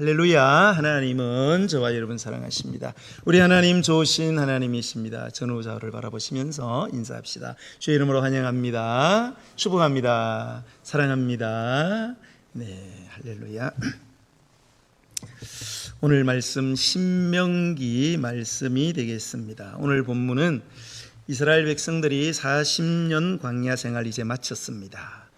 할렐루야. 하나님은 저와 여러분 사랑하십니다. 우리 하나님 좋으신 하나님이십니다. 전후좌우를 바라보시면서 인사합시다. 주의 이름으로 환영합니다. 축복합니다. 사랑합니다. 네, 할렐루야. 오늘 말씀 신명기 말씀이 되겠습니다. 오늘 본문은 이스라엘 백성들이 40년 광야 생활 이제 마쳤습니다.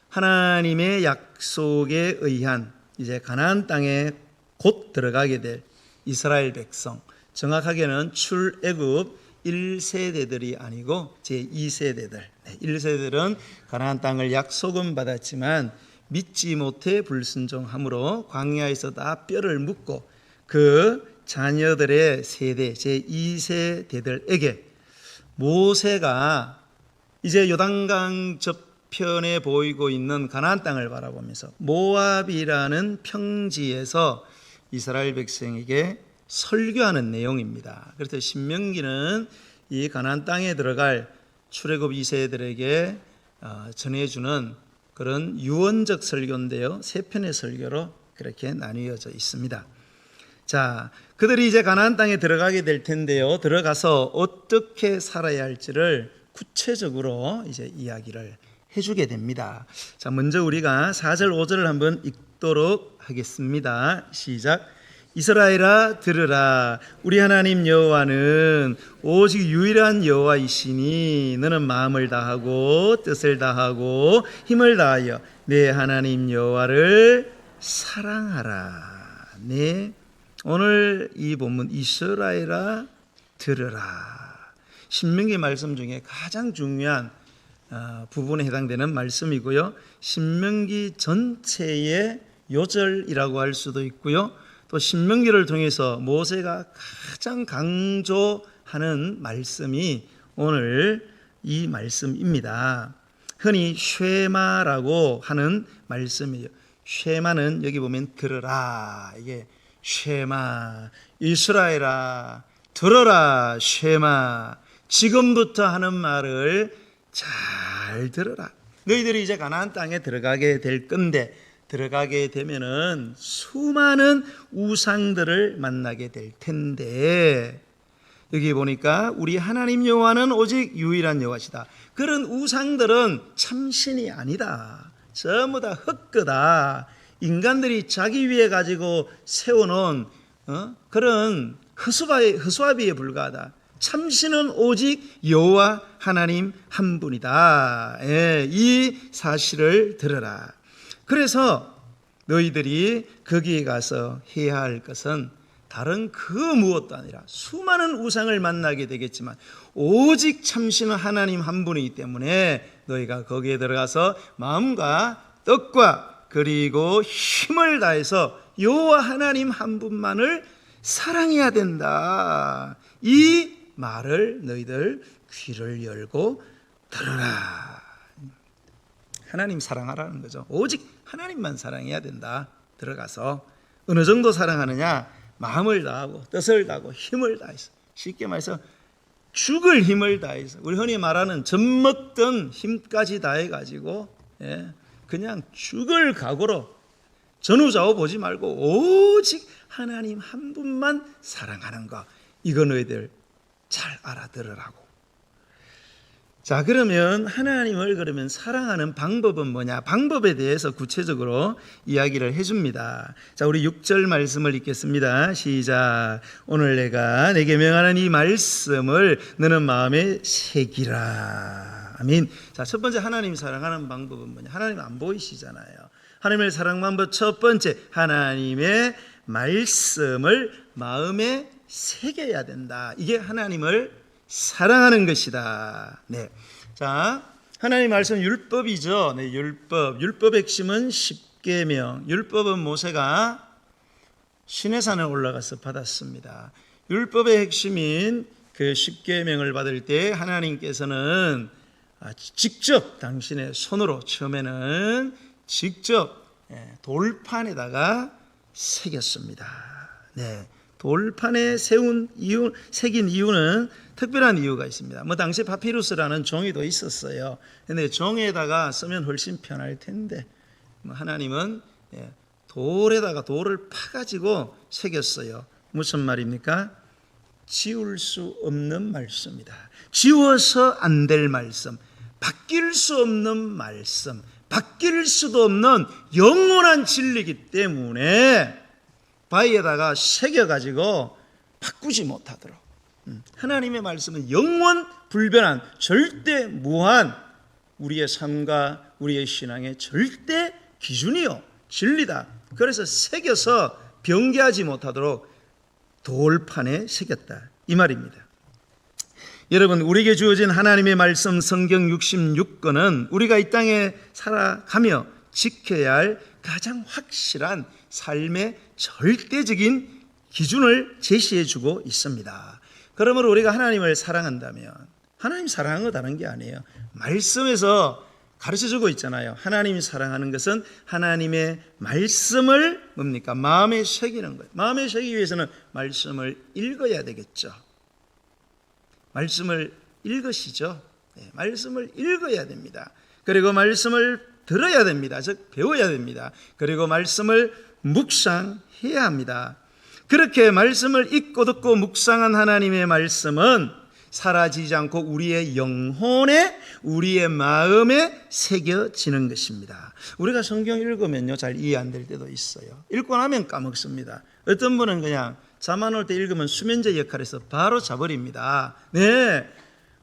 하나님의 약속에 의한 이제 가나안 땅에 곧 들어가게 될 이스라엘 백성, 정확하게는 출애굽 1세대들이 아니고 제2세대들. 1세대들은 가나안 땅을 약속은 받았지만 믿지 못해 불순종함으로 광야에서 다 뼈를 묻고 그 자녀들의 세대 제2세대들에게 모세가 이제 요단강 저편에 보이고 있는 가나안 땅을 바라보면서 모압이라는 평지에서 이스라엘 백성에게 설교하는 내용입니다. 그래서 신명기는 이 가나안 땅에 들어갈 출애굽 2세들에게 전해주는 그런 유언적 설교인데요, 세 편의 설교로 그렇게 나뉘어져 있습니다. 자, 그들이 이제 가나안 땅에 들어가게 될 텐데요, 들어가서 어떻게 살아야 할지를 구체적으로 이제 이야기를 해주게 됩니다. 자, 먼저 우리가 4절 5절을 한번 읽도록 하겠습니다. 시작. 이스라엘아 들으라. 우리 하나님 여호와는 오직 유일한 여호와이시니 너는 마음을 다하고 뜻을 다하고 힘을 다하여 내 하나님 여호와를 사랑하라. 네, 오늘 이 본문 이스라엘아 들으라, 신명기 말씀 중에 가장 중요한 부분에 해당되는 말씀이고요, 신명기 전체의 요절이라고 할 수도 있고요, 또 신명기를 통해서 모세가 가장 강조하는 말씀이 오늘 이 말씀입니다. 흔히 쉐마라고 하는 말씀이에요. 쉐마는 여기 보면 들으라, 이게 쉐마, 이스라엘아 들어라. 쉐마, 지금부터 하는 말을 잘 들어라. 너희들이 이제 가나안 땅에 들어가게 될 건데, 들어가게 되면은 수많은 우상들을 만나게 될 텐데, 여기 보니까 우리 하나님 여호와는 오직 유일한 여호와시다. 그런 우상들은 참신이 아니다. 전부 다 헛거다. 인간들이 자기 위에 가지고 세워놓은 그런 허수아비에 불과하다. 참신은 오직 여호와 하나님 한 분이다. 이 사실을 들어라. 그래서 너희들이 거기에 가서 해야 할 것은 다른 그 무엇도 아니라 수많은 우상을 만나게 되겠지만 오직 참신은 하나님 한 분이기 때문에 너희가 거기에 들어가서 마음과 뜻과 그리고 힘을 다해서 여호와 하나님 한 분만을 사랑해야 된다. 이 말을 너희들 귀를 열고 들어라. 하나님 사랑하라는 거죠. 오직 하나님만 사랑해야 된다. 들어가서 어느 정도 사랑하느냐? 마음을 다하고 뜻을 다하고 힘을 다해서, 쉽게 말해서 죽을 힘을 다해서, 우리 흔히 말하는 젖먹던 힘까지 다해가지고 그냥 죽을 각오로 전후좌우 보지 말고 오직 하나님 한 분만 사랑하는 거, 이거 너희들 잘 알아들으라고. 자, 그러면 하나님을 그러면 사랑하는 방법은 뭐냐? 방법에 대해서 구체적으로 이야기를 해줍니다. 자, 우리 6절 말씀을 읽겠습니다. 시작. 오늘 내가 내게 명하는 이 말씀을 너는 마음에 새기라. 아멘. 자, 첫 번째 하나님 사랑하는 방법은 뭐냐? 하나님 안 보이시잖아요. 하나님을 사랑하는 방법 첫 번째, 하나님의 말씀을 마음에 새겨야 된다. 이게 하나님을 사랑하는 것이다. 네. 자, 하나님 말씀 율법이죠. 네, 율법의 핵심은 십계명. 율법은 모세가 시내산에 올라가서 받았습니다. 율법의 핵심인 그 십계명을 받을 때 하나님께서는 직접 당신의 손으로 처음에는 직접 돌판에다가 새겼습니다. 네. 돌판에 새긴 이유는 특별한 이유가 있습니다. 당시 파피루스라는 종이도 있었어요. 그런데 종에다가 쓰면 훨씬 편할 텐데 하나님은 돌에다가 돌을 파가지고 새겼어요. 무슨 말입니까? 지울 수 없는 말씀이다. 지워서 안 될 말씀, 바뀔 수 없는 말씀, 바뀔 수도 없는 영원한 진리이기 때문에 바위에다가 새겨가지고 바꾸지 못하도록. 하나님의 말씀은 영원 불변한, 절대 무한, 우리의 삶과 우리의 신앙의 절대 기준이요, 진리다. 그래서 새겨서 변개하지 못하도록 돌판에 새겼다, 이 말입니다. 여러분, 우리에게 주어진 하나님의 말씀 성경 66권은 우리가 이 땅에 살아가며 지켜야 할 가장 확실한 삶의 절대적인 기준을 제시해 주고 있습니다. 그러므로 우리가 하나님을 사랑한다면, 하나님 사랑한 거 다른 게 아니에요. 말씀에서 가르쳐주고 있잖아요. 하나님이 사랑하는 것은 하나님의 말씀을 뭡니까? 마음에 새기는 거예요. 마음에 새기기 위해서는 말씀을 읽어야 되겠죠. 말씀을 읽으시죠. 네, 말씀을 읽어야 됩니다. 그리고 말씀을 들어야 됩니다. 즉 배워야 됩니다. 그리고 말씀을 묵상해야 합니다. 그렇게 말씀을 읽고 듣고 묵상한 하나님의 말씀은 사라지지 않고 우리의 영혼에, 우리의 마음에 새겨지는 것입니다. 우리가 성경 읽으면요, 잘 이해 안 될 때도 있어요. 읽고 나면 까먹습니다. 어떤 분은 그냥 잠 안 올 때 읽으면 수면제 역할에서 바로 자버립니다. 네,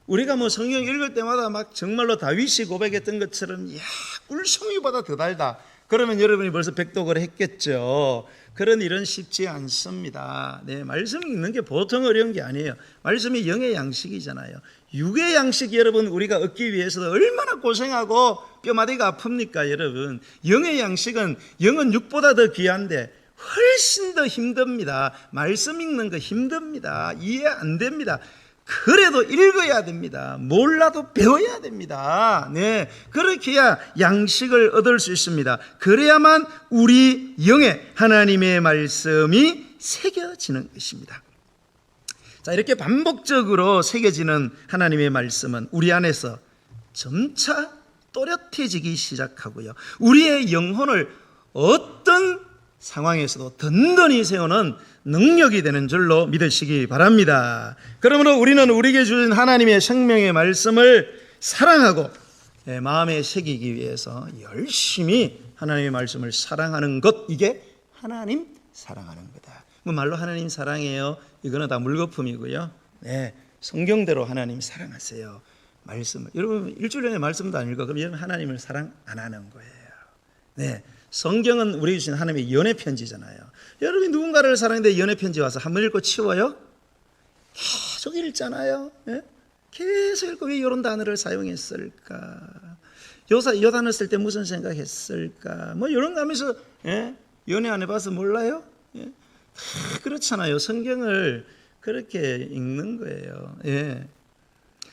우리가 뭐 성경 읽을 때마다 막 정말로 다윗이 고백했던 것처럼, 야, 꿀송이보다 더 달다, 그러면 여러분이 벌써 백독을 했겠죠. 그런 일은 쉽지 않습니다. 네, 말씀 읽는 게 보통 어려운 게 아니에요. 말씀이 영의 양식이잖아요. 육의 양식 여러분 우리가 얻기 위해서도 얼마나 고생하고 뼈마디가 아픕니까 여러분. 영의 양식은, 영은 육보다 더 귀한데 훨씬 더 힘듭니다. 말씀 읽는 거 힘듭니다. 이해 안 됩니다. 그래도 읽어야 됩니다. 몰라도 배워야 됩니다. 네, 그렇게 해야 양식을 얻을 수 있습니다. 그래야만 우리 영에 하나님의 말씀이 새겨지는 것입니다. 자, 이렇게 반복적으로 새겨지는 하나님의 말씀은 우리 안에서 점차 또렷해지기 시작하고요, 우리의 영혼을 어떤 상황에서도 든든히 세우는 능력이 되는 줄로 믿으시기 바랍니다. 그러므로 우리는 우리에게 주신 하나님의 생명의 말씀을 사랑하고 마음에 새기기 위해서 열심히 하나님의 말씀을 사랑하는 것, 이게 하나님 사랑하는 거다. 뭐 말로 하나님 사랑해요, 이거는 다 물거품이고요. 네, 성경대로 하나님 사랑하세요. 말씀을, 여러분 일주일 내내 말씀도 안 읽어, 그럼 여러분 하나님을 사랑 안 하는 거예요. 네, 성경은 우리에게 주신 하나님의 연애 편지잖아요. 여러분이 누군가를 사랑하는데 연애 편지 와서 한 번 읽고 치워요? 계속 읽잖아요. 예? 계속 읽고 왜 이런 단어를 사용했을까? 요 단어 쓸 때 무슨 생각했을까? 뭐 이런 거 하면서, 예? 연애 안 해봐서 몰라요? 예? 다 그렇잖아요. 성경을 그렇게 읽는 거예요. 예.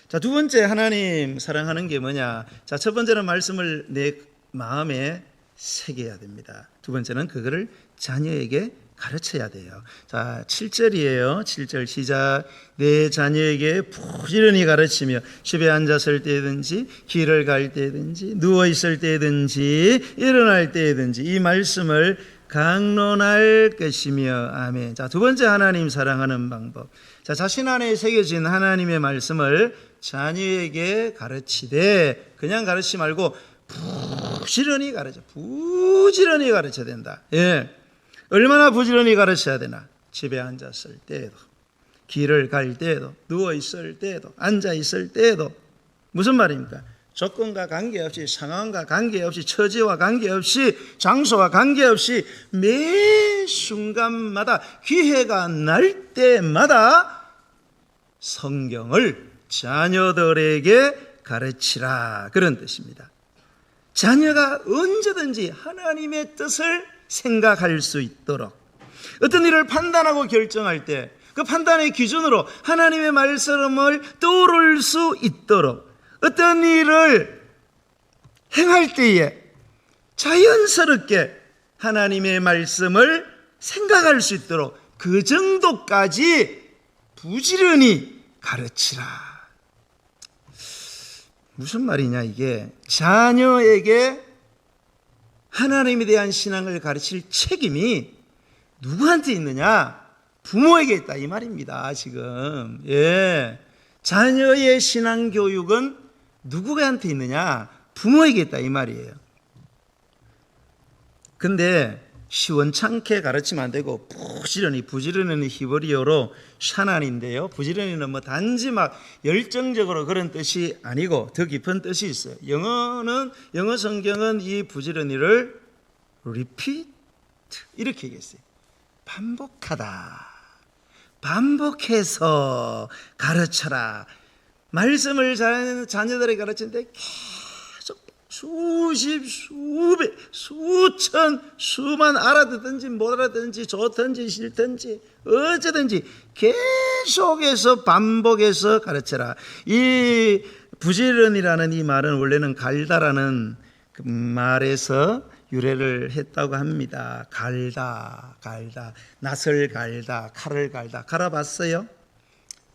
자, 두 번째 하나님 사랑하는 게 뭐냐? 자, 첫 번째는 말씀을 내 마음에 새겨야 됩니다. 두 번째는 그거를 자녀에게 가르쳐야 돼요. 자, 7절이에요. 7절 시작. 내 자녀에게 부지런히 가르치며 집에 앉았을 때든지 길을 갈 때든지 누워 있을 때든지 일어날 때든지 이 말씀을 강론할 것이며. 아멘. 자, 두 번째 하나님 사랑하는 방법. 자, 자신 안에 새겨진 하나님의 말씀을 자녀에게 가르치되, 그냥 가르치지 말고 부지런히 가르쳐야 된다. 예. 얼마나 부지런히 가르쳐야 되나? 집에 앉았을 때에도, 길을 갈 때에도, 누워 있을 때에도, 앉아 있을 때에도. 무슨 말입니까? 조건과 관계없이, 상황과 관계없이, 처지와 관계없이, 장소와 관계없이 매 순간마다, 기회가 날 때마다 성경을 자녀들에게 가르치라, 그런 뜻입니다. 자녀가 언제든지 하나님의 뜻을 생각할 수 있도록, 어떤 일을 판단하고 결정할 때 그 판단의 기준으로 하나님의 말씀을 떠오를 수 있도록, 어떤 일을 행할 때에 자연스럽게 하나님의 말씀을 생각할 수 있도록 그 정도까지 부지런히 가르치라. 무슨 말이냐 이게? 자녀에게 하나님에 대한 신앙을 가르칠 책임이 누구한테 있느냐? 부모에게 있다 이 말입니다. 지금 자녀의 신앙 교육은 누구한테 있느냐? 부모에게 있다 이 말이에요. 근데 시원찮게 가르치면 안 되고 부지런히는 히브리어로 샤난인데요. 부지런히는 뭐 단지 막 열정적으로 그런 뜻이 아니고 더 깊은 뜻이 있어요. 영어 성경은 이 부지런히를 repeat 이렇게 얘기했어요. 반복하다. 반복해서 가르쳐라. 말씀을 자녀들에게 가르치는데 계속 수십, 수백, 수천, 수만 알아듣든지 못 알아듣든지 좋든지 싫든지 어쩌든지 계속해서 반복해서 가르쳐라. 이 부지런이라는 이 말은 원래는 갈다라는 그 말에서 유래를 했다고 합니다. 갈다, 낫을 갈다, 칼을 갈다. 갈아봤어요?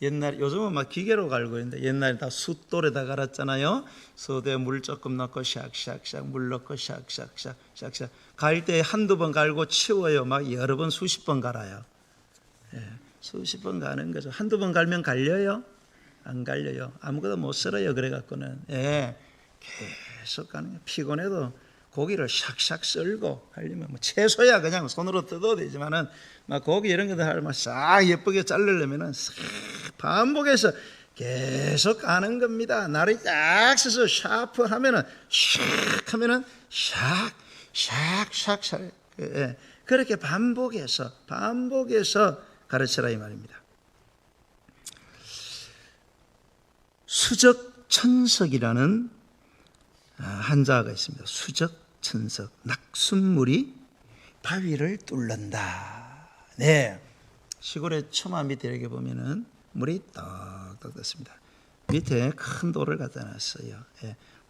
요즘은 막 기계로 갈고 있는데 옛날에 다 숫돌에다 갈았잖아요. 소대에 물 조금 넣고 샥샥샥 물 넣고 샥샥샥 갈 때 한두 번 갈고 치워요. 막 여러 번 수십 번 갈아요. 수십 번 가는 거죠. 한두 번 갈면 갈려요? 안 갈려요. 아무것도 못 쓸어요. 그래갖고는 계속 가는 거예요. 피곤해도 고기를 샥샥 썰고 하려면 뭐 채소야 그냥 손으로 뜯어도 되지만은 막 고기 이런 것들 하려면 싹 예쁘게 자르려면은 싹 반복해서 계속 가는 겁니다. 날이 딱 서서 샤프 하면은 샥 하면은 샥 그렇게 반복해서 가르쳐라 이 말입니다. 수적천석이라는 한자가 있습니다. 수적천석, 낙숫물이 바위를 뚫는다. 시골에 처마 밑에 이렇게 보면은 물이 떡떡 떴습니다. 밑에 큰 돌을 갖다 놨어요.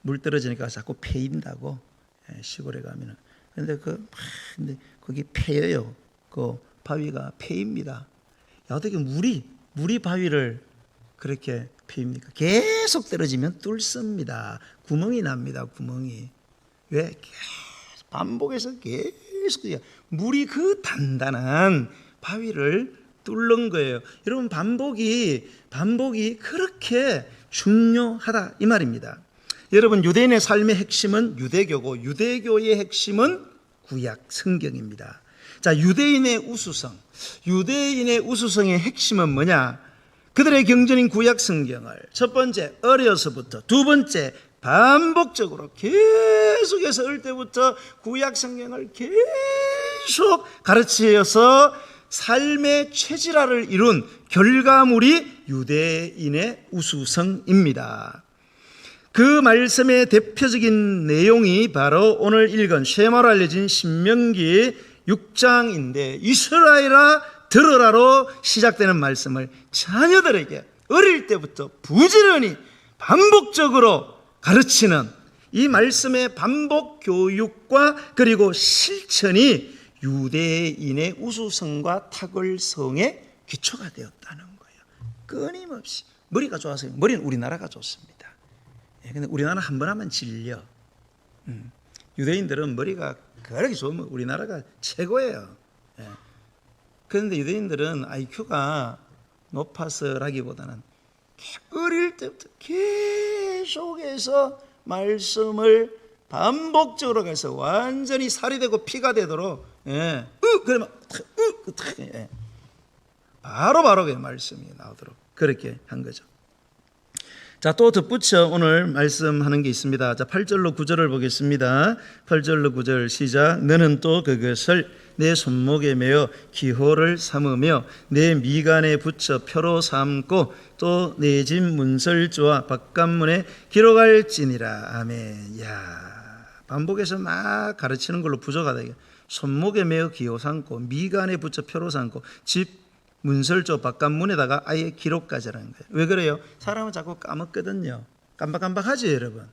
물 떨어지니까 자꾸 패인다고 시골에 가면은. 근데 근데 거기 패여요. 그 바위가 패입니다. 어떻게 물이 바위를 그렇게 패입니까? 계속 떨어지면 뚫습니다. 구멍이 납니다. 구멍이. 왜? 계속 반복해서 계속 물이 그 단단한 바위를 뚫는 거예요. 여러분 반복이 그렇게 중요하다 이 말입니다. 여러분 유대인의 삶의 핵심은 유대교고 유대교의 핵심은 구약 성경입니다. 자, 유대인의 우수성의 핵심은 뭐냐? 그들의 경전인 구약 성경을 첫 번째 어려서부터, 두 번째 반복적으로 계속해서 어릴 때부터 구약 성경을 계속 가르치어서 삶의 체질화를 이룬 결과물이 유대인의 우수성입니다. 그 말씀의 대표적인 내용이 바로 오늘 읽은 쉐마로 알려진 신명기 6장인데 이스라엘아 들으라로 시작되는 말씀을 자녀들에게 어릴 때부터 부지런히 반복적으로 가르치는 이 말씀의 반복 교육과 그리고 실천이 유대인의 우수성과 탁월성의 기초가 되었다는 거예요. 끊임없이 머리가 좋아서요. 머리는 우리나라가 좋습니다. 근데 우리나라 한 번 하면 질려. 유대인들은 머리가 그렇게 좋으면 우리나라가 최고예요. 그런데 유대인들은 IQ가 높아서라기보다는 어릴 때부터 계속해서 말씀을 반복적으로 가서 완전히 살이 되고 피가 되도록 그러면 바로 그 말씀이 나오도록 그렇게 한 거죠. 자, 또 덧붙여 오늘 말씀하는 게 있습니다. 자, 8절로 9절을 보겠습니다. 8절로 9절 시작. 너는 또 그것을 내 손목에 매어 기호를 삼으며 내 미간에 붙여 표로 삼고 또 내 집 문설주와 바깥문에 기록할지니라. 아멘. 야, 반복해서 막 가르치는 걸로 부족하다. 손목에 매어 기호 삼고 미간에 붙여 표로 삼고 집 문설주 바깥문에다가 아예 기록까지 하는 거예요. 왜 그래요? 사람은 자꾸 까먹거든요. 깜박깜박하지 여러분.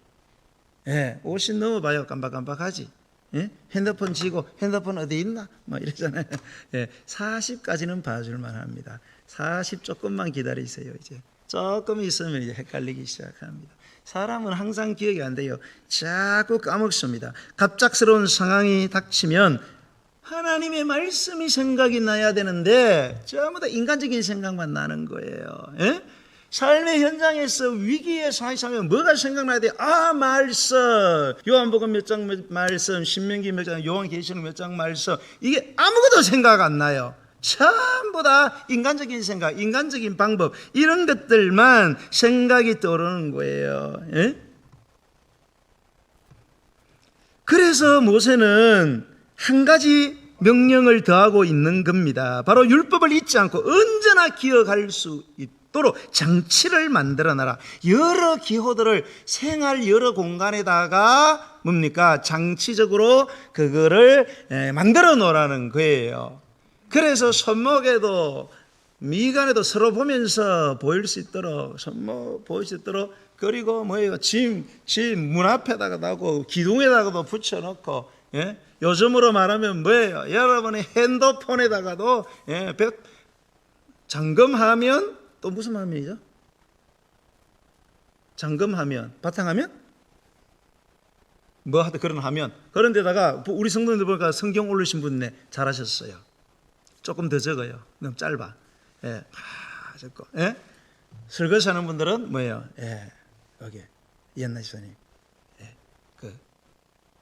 50 넘어봐요. 깜박깜박하지. 핸드폰 쥐고 핸드폰 어디 있나? 뭐 이러잖아요. 40까지는 봐줄만 합니다. 40 조금만 기다리세요. 이제 조금 있으면 이제 헷갈리기 시작합니다. 사람은 항상 기억이 안 돼요. 자꾸 까먹습니다. 갑작스러운 상황이 닥치면 하나님의 말씀이 생각이 나야 되는데 전부 다 인간적인 생각만 나는 거예요. 예? 삶의 현장에서 위기의 상황이 생기면 뭐가 생각나야 돼요? 말씀. 요한복음 몇 장 말씀, 신명기 몇 장, 요한계시록 몇 장 말씀. 이게 아무것도 생각 안 나요. 전부 다 인간적인 생각, 인간적인 방법, 이런 것들만 생각이 떠오르는 거예요. 예? 그래서 모세는 한 가지 명령을 더하고 있는 겁니다. 바로 율법을 잊지 않고 언제나 기억할 수 있도록 장치를 만들어놔라. 여러 기호들을 생활 여러 공간에다가 뭡니까? 장치적으로 그거를 만들어 놓으라는 거예요. 그래서 손목에도 미간에도 서로 보면서 보일 수 있도록, 손목 보일 수 있도록, 그리고 뭐예요? 짐 문 앞에다가 놔고 기둥에다가도 붙여놓고, 예? 요즘으로 말하면 뭐예요? 여러분의 핸드폰에다가도, 예, 잠금하면, 또 무슨 화면이죠? 잠금하면, 바탕화면? 뭐 하여튼 그런 화면. 그런 데다가 우리 성도님들 보니까 성경 올리신 분네 잘하셨어요. 조금 더 적어요. 너무 짧아. 예, 적고. 예? 설거지 하는 분들은 뭐예요? 예, 여기 이한나 집사님, 예, 그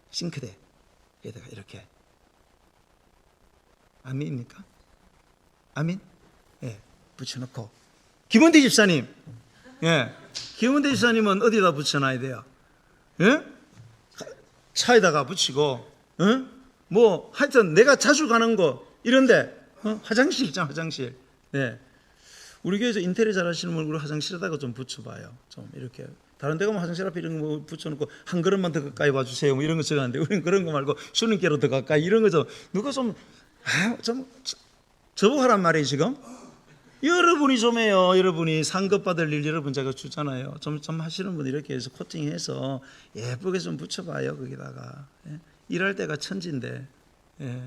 싱크대 에다가 이렇게 아멘입니까? 아멘? 예, 붙여놓고. 김원대 집사님, 예, 김원대 집사님은 어디다 붙여놔야 돼요? 예? 차에다가 붙이고, 뭐 하여튼 내가 자주 가는 거 이런데. 화장실 있잖아, 화장실. 네. 우리 교회에서 인테리어 잘하시는 분, 우리 화장실에다가 좀 붙여봐요. 좀 이렇게. 다른 데 가면 화장실 앞에 이런 거 붙여놓고 한 걸음만 더 가까이 와주세요. 뭐 이런 거 적었는데, 우리는 그런 거 말고 수능께로 더 가까이 이런 거 좀, 누가 좀 저보고 하란 말이에요, 지금? 여러분이 좀 해요. 여러분이 상급 받을 일 여러분 제가 주잖아요. 좀 하시는 분 이렇게 해서 코팅해서 예쁘게 좀 붙여봐요, 거기다가. 예? 일할 때가 천지인데. 예.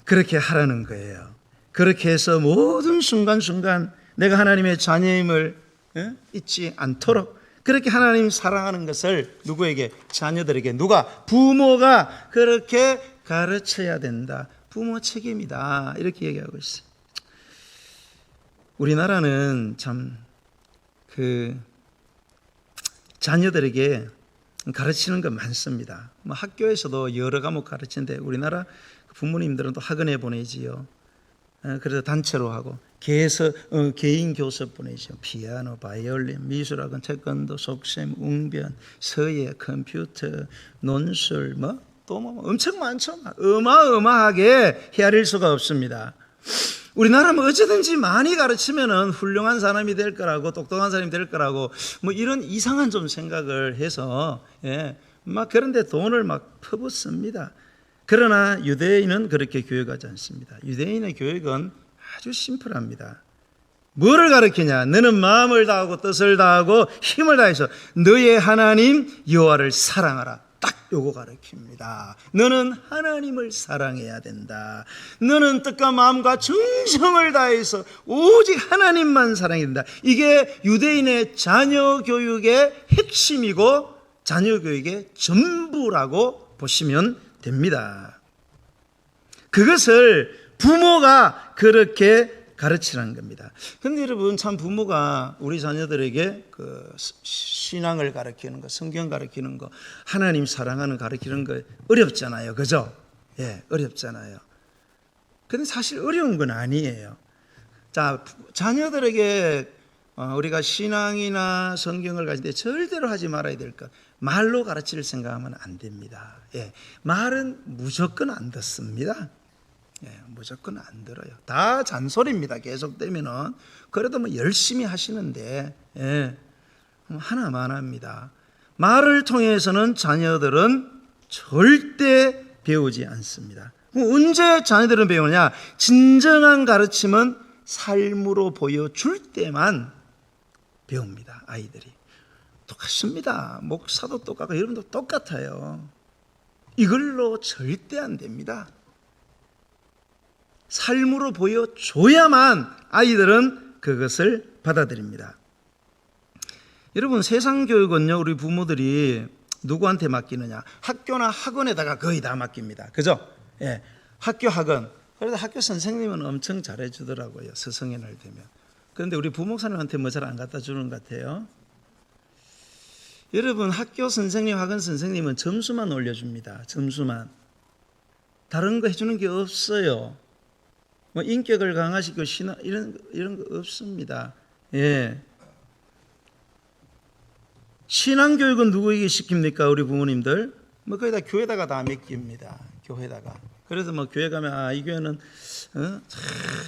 그렇게 하라는 거예요. 그렇게 해서 모든 순간순간 내가 하나님의 자녀임을 잊지 않도록 그렇게 하나님 사랑하는 것을 누구에게? 자녀들에게. 누가? 부모가 그렇게 가르쳐야 된다. 부모 책임이다. 이렇게 얘기하고 있어요. 우리나라는 참 자녀들에게 가르치는 거 많습니다. 뭐 학교에서도 여러 과목 가르치는데 우리나라 부모님들은 또 학원에 보내지요. 그래서 단체로 하고 개인 교습 보내죠. 피아노, 바이올린, 미술학원, 태권도, 속셈, 웅변, 서예, 컴퓨터, 논술, 또 엄청 많죠. 어마어마하게 헤아릴 수가 없습니다. 우리나라는 어쩌든지 많이 가르치면은 훌륭한 사람이 될 거라고, 똑똑한 사람이 될 거라고, 뭐 이런 이상한 좀 생각을 해서, 예, 막 그런데 돈을 막 퍼붓습니다. 그러나 유대인은 그렇게 교육하지 않습니다. 유대인의 교육은 아주 심플합니다. 뭐를 가르치냐? 너는 마음을 다하고 뜻을 다하고 힘을 다해서 너의 하나님 여호와를 사랑하라. 딱 요거 가르칩니다. 너는 하나님을 사랑해야 된다. 너는 뜻과 마음과 정성을 다해서 오직 하나님만 사랑해야 된다. 이게 유대인의 자녀 교육의 핵심이고 자녀 교육의 전부라고 보시면 됩니다. 그것을 부모가 그렇게 가르치라는 겁니다. 그런데 여러분 참 부모가 우리 자녀들에게 그 신앙을 가르치는 거, 성경 가르치는 거, 하나님 사랑하는 가르치는 거 어렵잖아요. 그죠? 예, 어렵잖아요. 근데 사실 어려운 건 아니에요. 자, 자녀들에게 우리가 신앙이나 성경을 가질 때 절대로 하지 말아야 될 것, 말로 가르칠 생각하면 안 됩니다. 예, 말은 무조건 안 듣습니다. 예, 무조건 안 들어요. 다 잔소리입니다. 계속되면은. 그래도 뭐 열심히 하시는데, 예, 하나만 합니다. 말을 통해서는 자녀들은 절대 배우지 않습니다. 언제 자녀들은 배우느냐? 진정한 가르침은 삶으로 보여줄 때만 배웁니다. 아이들이. 똑같습니다. 목사도 똑같고 여러분도 똑같아요. 이걸로 절대 안 됩니다. 삶으로 보여줘야만 아이들은 그것을 받아들입니다. 여러분, 세상 교육은요, 우리 부모들이 누구한테 맡기느냐? 학교나 학원에다가 거의 다 맡깁니다. 그죠? 예, 학교, 학원. 그래도 학교 선생님은 엄청 잘해주더라고요, 스승의 날 되면. 그런데 우리 부목사님한테 뭐 잘 안 갖다 주는 것 같아요. 여러분, 학교 선생님, 학원 선생님은 점수만 올려줍니다. 점수만. 다른 거 해주는 게 없어요. 뭐 인격을 강화시키고 신앙 이런 거 없습니다. 예. 신앙 교육은 누구에게 시킵니까? 우리 부모님들. 뭐 거의 다 교회다가 다 맡깁니다. 교회다가. 그래서 뭐 교회 가면 이 교회는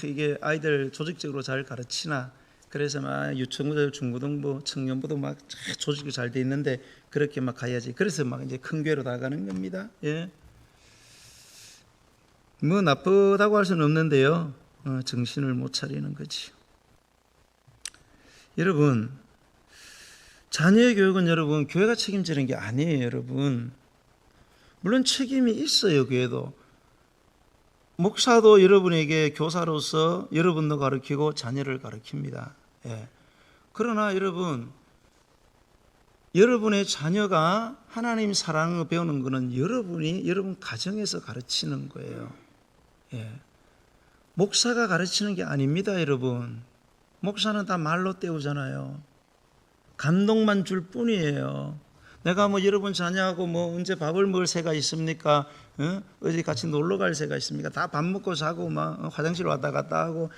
이게 아이들 조직적으로 잘 가르치나. 그래서 막 유치원부터 중고등부, 청년부도 막 조직이 잘 돼 있는데 그렇게 막 가야지. 그래서 막 이제 큰 교회로 다 가는 겁니다. 예. 뭐 나쁘다고 할 수는 없는데요. 정신을 못 차리는 거지. 여러분, 자녀의 교육은 여러분 교회가 책임지는 게 아니에요, 여러분. 물론 책임이 있어요, 교회도. 목사도 여러분에게 교사로서 여러분도 가르치고 자녀를 가르칩니다. 예. 그러나 여러분의 자녀가 하나님 사랑을 배우는 것은 여러분 가정에서 가르치는 거예요. 예. 목사가 가르치는 게 아닙니다, 여러분. 목사는 다 말로 때우잖아요. 감동만 줄 뿐이에요. 내가 뭐 여러분 자녀하고 뭐 언제 밥을 먹을 새가 있습니까? 어디 같이 놀러 갈 새가 있습니까? 다 밥 먹고 자고 막 화장실 왔다 갔다 하고.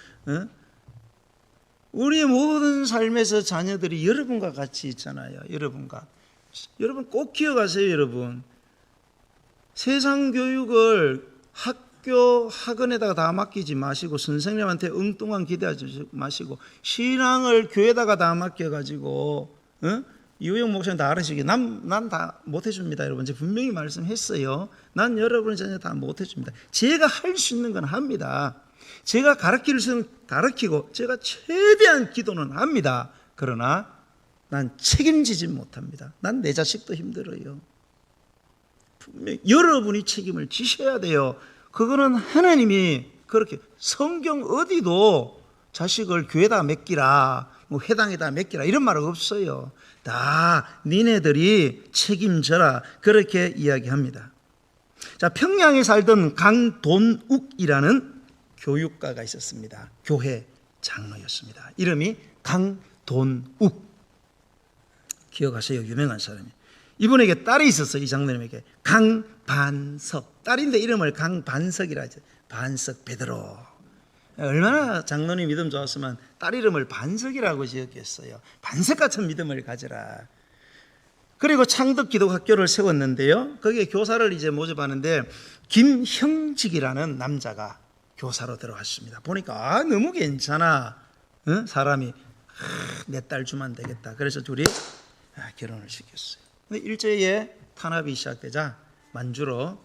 우리 모든 삶에서 자녀들이 여러분과 같이 있잖아요. 여러분 꼭 기억하세요, 여러분. 세상 교육을 학교 학원에다가 다 맡기지 마시고, 선생님한테 엉뚱한 기대하지 마시고, 신앙을 교회에다가 다 맡겨가지고, 이우영 목사님 다 알으시기, 난 다 못해줍니다, 여러분. 제가 분명히 말씀했어요. 난 여러분의 자녀 다 못해줍니다. 제가 할 수 있는 건 합니다. 제가 가르칠 수는 가르치고, 제가 최대한 기도는 합니다. 그러나 난 책임지지 못합니다. 난 내 자식도 힘들어요. 분명히 여러분이 책임을 지셔야 돼요. 그거는 하나님이 그렇게, 성경 어디도 자식을 교회에다 맡기라, 뭐 회당에다 맡기라 이런 말 없어요. 다 니네들이 책임져라, 그렇게 이야기합니다. 자, 평양에 살던 강돈욱이라는 교육가가 있었습니다. 교회 장로였습니다. 이름이 강돈욱. 기억하세요? 유명한 사람이. 이분에게 딸이 있었어요. 이 장로님에게 강반석. 딸인데 이름을 강반석이라 하죠. 반석 베드로. 얼마나 장로님 믿음 좋았으면 딸 이름을 반석이라고 지었겠어요. 반석 같은 믿음을 가져라. 그리고 창덕 기독학교를 세웠는데요, 거기에 교사를 이제 모집하는데 김형직이라는 남자가 교사로 들어왔습니다. 보니까 너무 괜찮아. 사람이 내 딸 주면 안 되겠다. 그래서 둘이 결혼을 시켰어요. 근데 일제에 탄압이 시작되자 만주로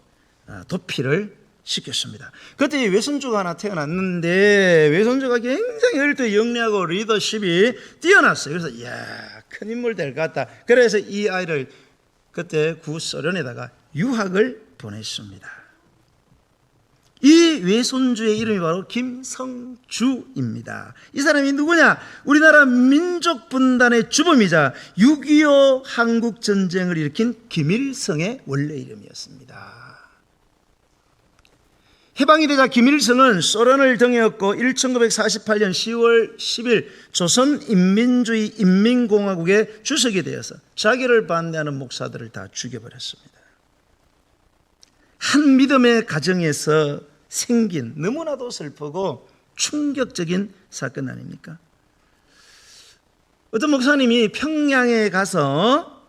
도피를 시켰습니다. 그때 외손주가 하나 태어났는데, 외손주가 굉장히 어릴 때 영리하고 리더십이 뛰어났어요. 그래서 이야, 큰 인물 될 것 같다. 그래서 이 아이를 그때 구소련에다가 유학을 보냈습니다. 이 외손주의 이름이 바로 김성주입니다. 이 사람이 누구냐? 우리나라 민족 분단의 주범이자 6.25 한국 전쟁을 일으킨 김일성의 원래 이름이었습니다. 해방이 되자 김일성은 소련을 등에업고 1948년 10월 10일 조선인민주의 인민공화국의 주석이 되어서 자기를 반대하는 목사들을 다 죽여버렸습니다. 한 믿음의 가정에서 생긴 너무나도 슬프고 충격적인 사건 아닙니까? 어떤 목사님이 평양에 가서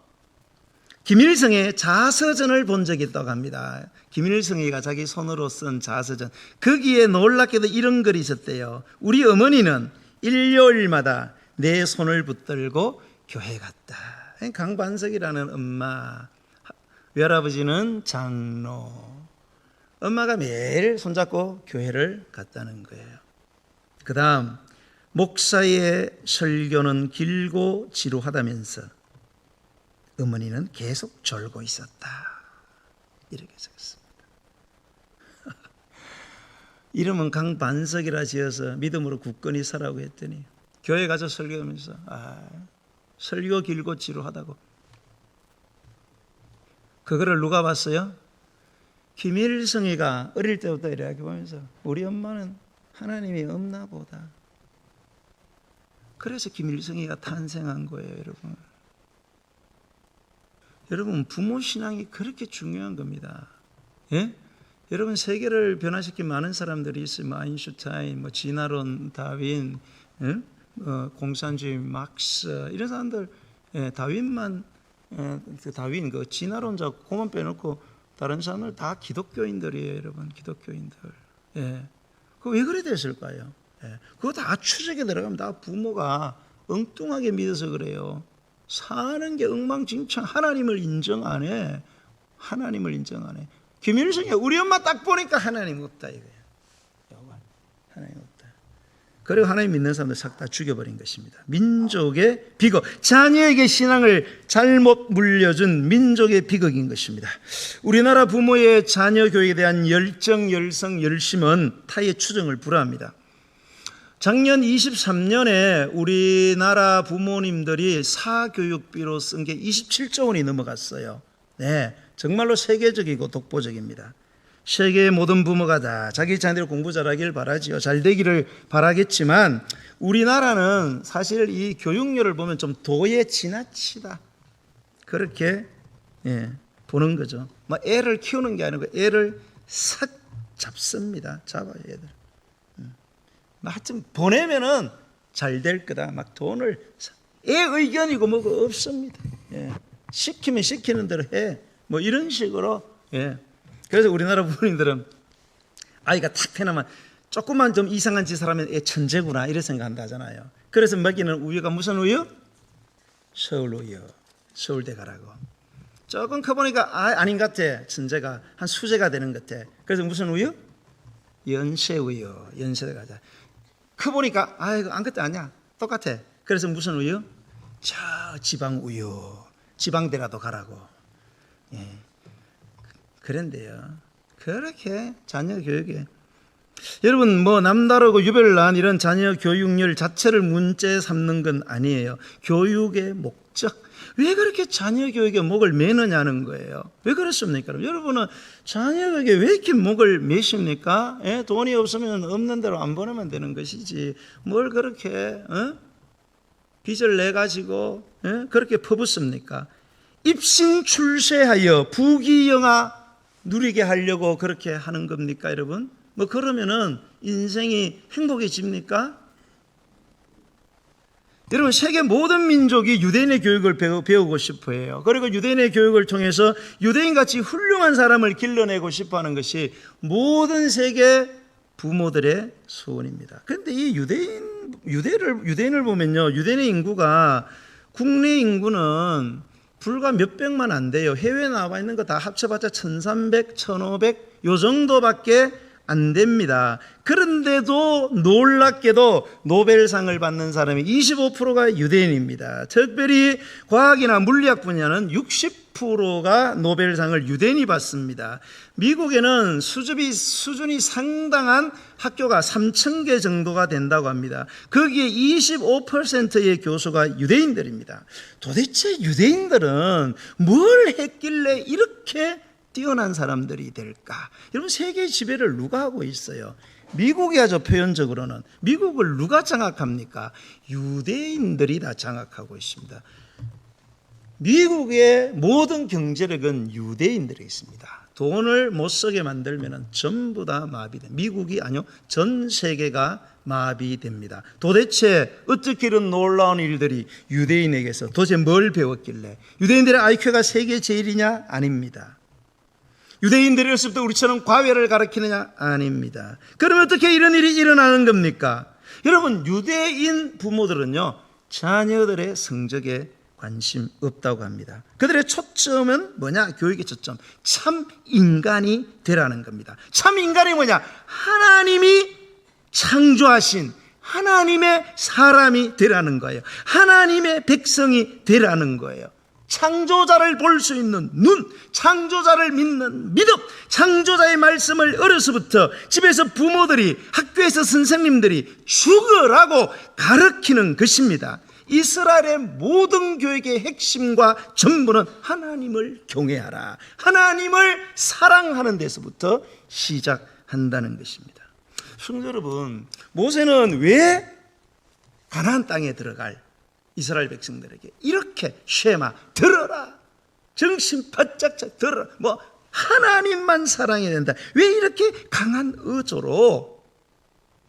김일성의 자서전을 본 적이 있다고 합니다. 김일성이가 자기 손으로 쓴 자서전, 거기에 놀랍게도 이런 글이 있었대요. 우리 어머니는 일요일마다 내 손을 붙들고 교회 갔다. 강반석이라는 엄마, 외할아버지는 장로, 엄마가 매일 손잡고 교회를 갔다는 거예요. 그 다음, 목사의 설교는 길고 지루하다면서 어머니는 계속 졸고 있었다, 이렇게 적었습니다. 이름은 강반석이라 지어서 믿음으로 굳건히 서라고 했더니 교회 가서 설교하면서 설교 길고 지루하다고. 그거를 누가 봤어요? 김일성이가 어릴 때부터 이렇게 보면서 우리 엄마는 하나님이 없나 보다. 그래서 김일성이가 탄생한 거예요, 여러분. 여러분, 부모 신앙이 그렇게 중요한 겁니다. 예? 여러분, 세계를 변화시킨 많은 사람들이 있어요. 아인슈타인, 진화론, 다윈, 예? 공산주의, 막스 이런 사람들. 다윈만 다윈 그 진화론자 그만 빼놓고 다른 사람들 다 기독교인들이에요, 여러분. 기독교인들. 예. 그 왜 그래 됐을까요? 예. 그거 다 추적에 들어가면 다 부모가 엉뚱하게 믿어서 그래요. 사는 게 엉망진창. 하나님을 인정 안 해. 하나님을 인정 안 해. 김일성이 우리 엄마 딱 보니까 하나님 없다 이거예요. 하나님 없다. 그리고 하나님 믿는 사람들 싹 다 죽여버린 것입니다. 민족의 비극, 자녀에게 신앙을 잘못 물려준 민족의 비극인 것입니다. 우리나라 부모의 자녀 교육에 대한 열정, 열성, 열심은 타의 추정을 불허합니다. 작년 23년에 우리나라 부모님들이 사교육비로 쓴 게 27조 원이 넘어갔어요. 네, 정말로 세계적이고 독보적입니다. 세계의 모든 부모가 다 자기 자녀들 공부 잘하길 바라지요. 잘 되기를 바라겠지만 우리나라는 사실 이 교육료를 보면 좀 도에 지나치다. 그렇게 보는 거죠. 애를 키우는 게 아니고 애를 싹 잡습니다. 잡아요, 애들. 하여튼 보내면은 잘 될 거다. 막 돈을 애 의견이고 뭐가 없습니다. 시키면 시키는 대로 해. 이런 식으로. 그래서 우리나라 부모님들은 아이가 탁 태어나면 조금만 좀 이상한 짓을 하면 애 천재구나 이렇게 생각한다잖아요. 그래서 먹이는 우유가 무슨 우유? 서울 우유. 서울대 가라고. 조금 커보니까 아닌 것 같아. 천재가 한 수재가 되는 것 같아. 그래서 무슨 우유? 연세 우유. 연세대 가자. 커보니까 이거 아무것도 아니야. 똑같아. 그래서 무슨 우유? 저 지방 우유. 지방대라도 가라고. 그런데요. 그렇게 자녀 교육에 여러분 남다르고 유별난 이런 자녀 교육열 자체를 문제 삼는 건 아니에요. 교육의 목적. 왜 그렇게 자녀 교육에 목을 매느냐는 거예요. 왜 그렇습니까? 여러분은 자녀 교육에 왜 이렇게 목을 매십니까? 돈이 없으면 없는 대로 안 보내면 되는 것이지 뭘 그렇게 빚을 내가지고 그렇게 퍼붓습니까? 입신 출세하여 부귀영화 누리게 하려고 그렇게 하는 겁니까, 여러분? 그러면은 인생이 행복해집니까? 여러분, 세계 모든 민족이 유대인의 교육을 배우고 싶어 해요. 그리고 유대인의 교육을 통해서 유대인같이 훌륭한 사람을 길러내고 싶어 하는 것이 모든 세계 부모들의 소원입니다. 그런데 이 유대인을 보면요, 유대인의 인구가 국내 인구는 불과 몇백만 안 돼요. 해외에 나와 있는 거 다 합쳐봤자 1300, 1500 요 정도밖에 안 됩니다. 그런데도 놀랍게도 노벨상을 받는 사람이 25%가 유대인입니다. 특별히 과학이나 물리학 분야는 60%가 노벨상을 유대인이 받습니다. 미국에는 수준이 상당한 학교가 3,000개 정도가 된다고 합니다. 거기에 25%의 교수가 유대인들입니다. 도대체 유대인들은 뭘 했길래 이렇게 뛰어난 사람들이 될까? 여러분, 세계 지배를 누가 하고 있어요? 미국이 하죠. 표현적으로는. 미국을 누가 장악합니까? 유대인들이 다 장악하고 있습니다. 미국의 모든 경제력은 유대인들이 있습니다. 돈을 못 쓰게 만들면 전부 다 마비됩니다. 미국이 아니요, 전 세계가 마비됩니다. 도대체 어떻게 이런 놀라운 일들이 유대인에게서 도대체 뭘 배웠길래? 유대인들의 IQ가 세계 제일이냐? 아닙니다. 유대인들이 어렸을 때부터 우리처럼 과외를 가르치느냐? 아닙니다. 그러면 어떻게 이런 일이 일어나는 겁니까? 여러분, 유대인 부모들은요, 자녀들의 성적에 관심 없다고 합니다. 그들의 초점은 뭐냐? 교육의 초점. 참 인간이 되라는 겁니다. 참 인간이 뭐냐? 하나님이 창조하신 하나님의 사람이 되라는 거예요. 하나님의 백성이 되라는 거예요. 창조자를 볼 수 있는 눈, 창조자를 믿는 믿음, 창조자의 말씀을 어려서부터 집에서 부모들이, 학교에서 선생님들이 죽으라고 가르치는 것입니다. 이스라엘의 모든 교육의 핵심과 전부는 하나님을 경외하라, 하나님을 사랑하는 데서부터 시작한다는 것입니다. 성도 여러분, 모세는 왜 가나안 땅에 들어갈 이스라엘 백성들에게 이렇게 쉐마, 들어라, 정신 바짝 들어라, 뭐 하나님만 사랑해야 된다, 왜 이렇게 강한 의조로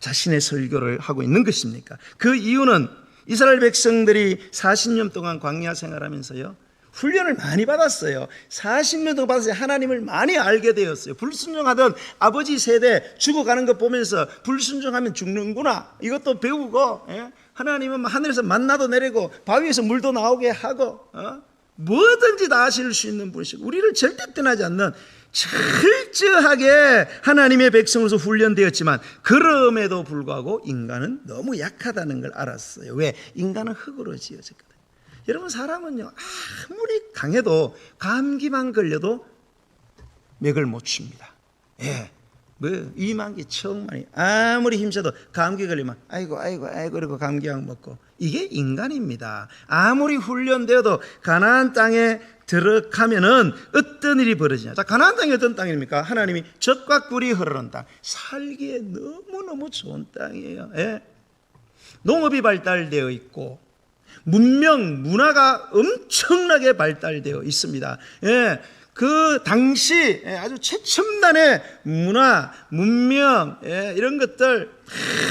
자신의 설교를 하고 있는 것입니까? 그 이유는 이스라엘 백성들이 40년 동안 광야 생활하면서요, 훈련을 많이 받았어요. 40년 동안 받았어요. 하나님을 많이 알게 되었어요. 불순종하던 아버지 세대 죽어가는 거 보면서 불순종하면 죽는구나, 이것도 배우고, 하나님은 하늘에서 만나도 내리고 바위에서 물도 나오게 하고, 뭐든지 다 하실 수 있는 분이시고 우리를 절대 떠나지 않는 철저하게 하나님의 백성으로서 훈련되었지만, 그럼에도 불구하고 인간은 너무 약하다는 걸 알았어요. 왜? 인간은 흙으로 지어졌거든요. 여러분, 사람은요, 아무리 강해도 감기만 걸려도 맥을 못 춥니다. 이만기 처음만이 아무리 힘써도 감기 걸리면 아이고 그리고 감기약 먹고, 이게 인간입니다. 아무리 훈련되어도 가나안 땅에 들어가면은 어떤 일이 벌어지냐. 자, 가나안 땅이 어떤 땅입니까? 하나님이 젖과 꿀이 흐르는 땅, 살기에 너무너무 좋은 땅이에요. 농업이 발달되어 있고 문명, 문화가 엄청나게 발달되어 있습니다. 그 당시 아주 최첨단의 문화, 문명, 이런 것들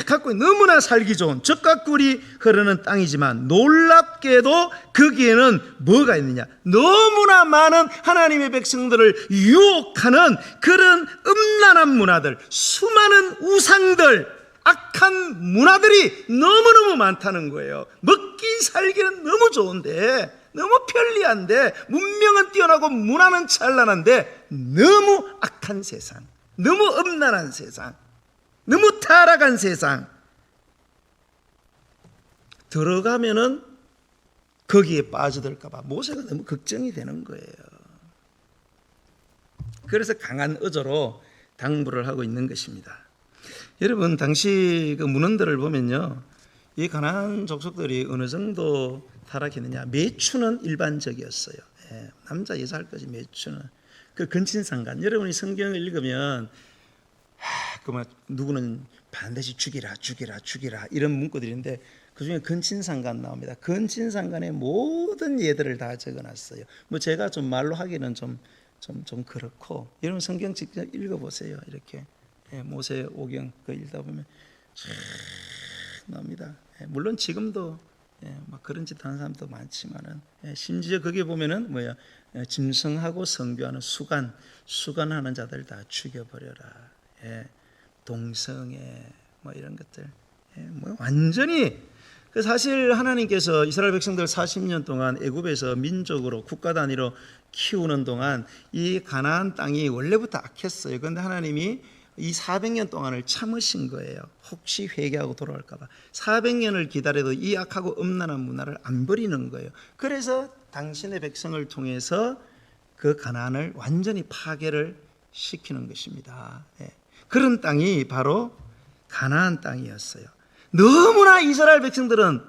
갖고 너무나 살기 좋은 젖과 꿀이 흐르는 땅이지만, 놀랍게도 거기에는 뭐가 있느냐? 너무나 많은 하나님의 백성들을 유혹하는 그런 음란한 문화들, 수많은 우상들, 악한 문화들이 너무너무 많다는 거예요. 먹기 살기는 너무 좋은데, 너무 편리한데, 문명은 뛰어나고 문화는 찬란한데 너무 악한 세상, 너무 음란한 세상, 너무 타락한 세상 들어가면은 거기에 빠져들까 봐 모세가 너무 걱정이 되는 거예요. 그래서 강한 의조로 당부를 하고 있는 것입니다. 여러분, 당시 그 문헌들을 보면요, 이 가나안 족속들이 어느 정도 타락했느냐, 매추는 일반적이었어요. 남자 여자 할 것이 매추는 그 근친상간. 여러분이 성경을 읽으면 그만 누구는 반드시 죽이라 이런 문구들인데, 그 중에 근친상간 나옵니다. 근친상간의 모든 예들을 다 적어놨어요. 뭐 제가 좀 말로 하기는 좀 그렇고, 여러분 성경 직접 읽어보세요. 이렇게 모세 오경 그 읽다 보면 쫙 나옵니다. 물론 지금도 막 그런 짓 하는 사람도 많지만은, 심지어 거기 보면은 뭐야, 짐승하고 성교하는 수간하는 자들 다 죽여버려라. 동성애 뭐 이런 것들, 뭐 완전히 그 사실 하나님께서 이스라엘 백성들 40년 동안 애굽에서 민족으로 국가 단위로 키우는 동안 이 가나안 땅이 원래부터 악했어요. 그런데 하나님이 이 400년 동안을 참으신 거예요. 혹시 회개하고 돌아올까 봐 400년을 기다려도 이 악하고 음란한 문화를 안 버리는 거예요. 그래서 당신의 백성을 통해서 그 가나안을 완전히 파괴를 시키는 것입니다. 그런 땅이 바로 가나안 땅이었어요. 너무나 이스라엘 백성들은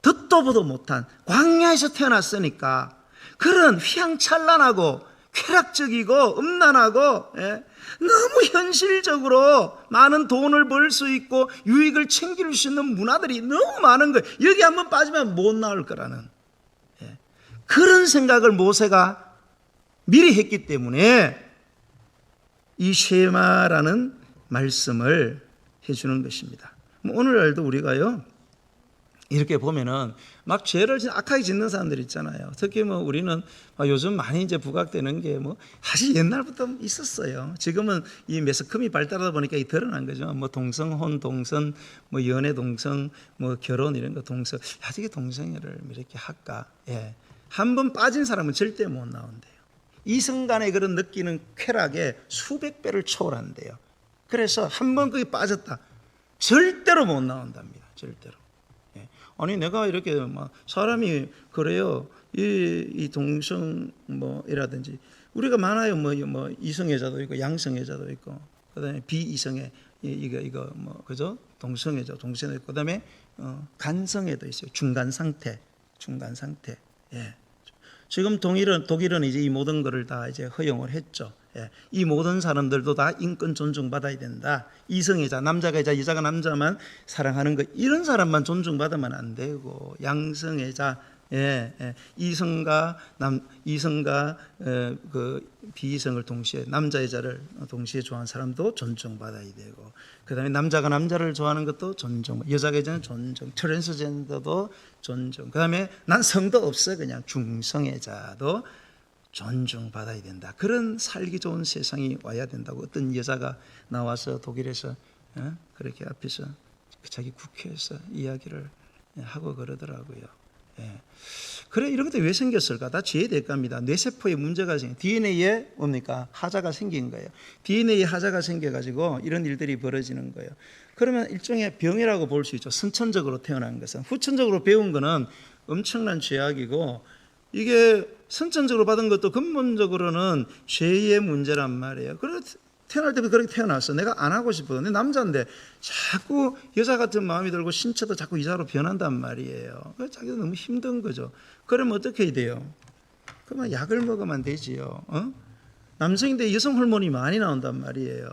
듣도 보도 못한 광야에서 태어났으니까 그런 휘황찬란하고 쾌락적이고 음란하고 너무 현실적으로 많은 돈을 벌 수 있고 유익을 챙길 수 있는 문화들이 너무 많은 거예요. 여기 한번 빠지면 못 나올 거라는 그런 생각을 모세가 미리 했기 때문에 이 쉐마라는 말씀을 해주는 것입니다. 오늘날도 우리가요, 이렇게 보면은 막 죄를 악하게 짓는 사람들 있잖아요. 특히 뭐 우리는 요즘 많이 이제 부각되는 게 뭐 사실 옛날부터 있었어요. 지금은 이 매스컴이 발달하다 보니까 이 드러난 거죠. 뭐 동성혼, 동성, 뭐 연애 동성, 뭐 결혼 이런 거 동성. 어떻게 동성애를 이렇게 할까? 한 번 빠진 사람은 절대 못 나온대요. 이성 간의 그런 느끼는 쾌락에 수백 배를 초월한대요. 그래서 한 번 거기 빠졌다, 절대로 못 나온답니다. 절대로. 아니 내가 이렇게 막 사람이 그래요. 이 동성 뭐이라든지 우리가 많아요. 뭐 이성애자도 있고 양성애자도 있고 그다음에 비이성애 이거 뭐 그죠? 동성애자 동성애도 있고 그다음에 간성애도 있어요. 중간 상태. 예. 지금 독일은 이제 이 모든 것을 다 이제 허용을 했죠. 예. 이 모든 사람들도 다 인권 존중받아야 된다. 이성애자, 남자가 여자, 여자가 남자만 사랑하는 것 이런 사람만 존중받으면 안 되고 양성애자, 이성과 그 비이성을 동시에 남자 여자를 동시에 좋아하는 사람도 존중받아야 되고 그다음에 남자가 남자를 좋아하는 것도 존중, 여자가 여자는 존중, 트랜스젠더도 존중. 그다음에 난 성도 없어 그냥 중성애자도 존중받아야 된다. 그런 살기 좋은 세상이 와야 된다고 어떤 여자가 나와서 독일에서 그렇게 앞에서 자기 국회에서 이야기를 하고 그러더라고요. 예. 그래 이런 것도 왜 생겼을까? 다 죄의 대가입니다. 뇌세포에 문제가 생겨 DNA에 뭡니까? 하자가 생긴 거예요. DNA에 하자가 생겨가지고 이런 일들이 벌어지는 거예요. 그러면 일종의 병이라고 볼 수 있죠. 선천적으로 태어난 것은. 후천적으로 배운 거는 엄청난 죄악이고 이게 선천적으로 받은 것도 근본적으로는 죄의 문제란 말이에요. 그래서 태어날 때부터 그렇게 태어났어. 내가 안 하고 싶어. 내 남자인데 자꾸 여자 같은 마음이 들고 신체도 자꾸 여자로 변한단 말이에요. 자기도 너무 힘든 거죠. 그러면 어떻게 해야 돼요? 그러면 약을 먹으면 되지요. 남성인데 여성 호르몬이 많이 나온단 말이에요.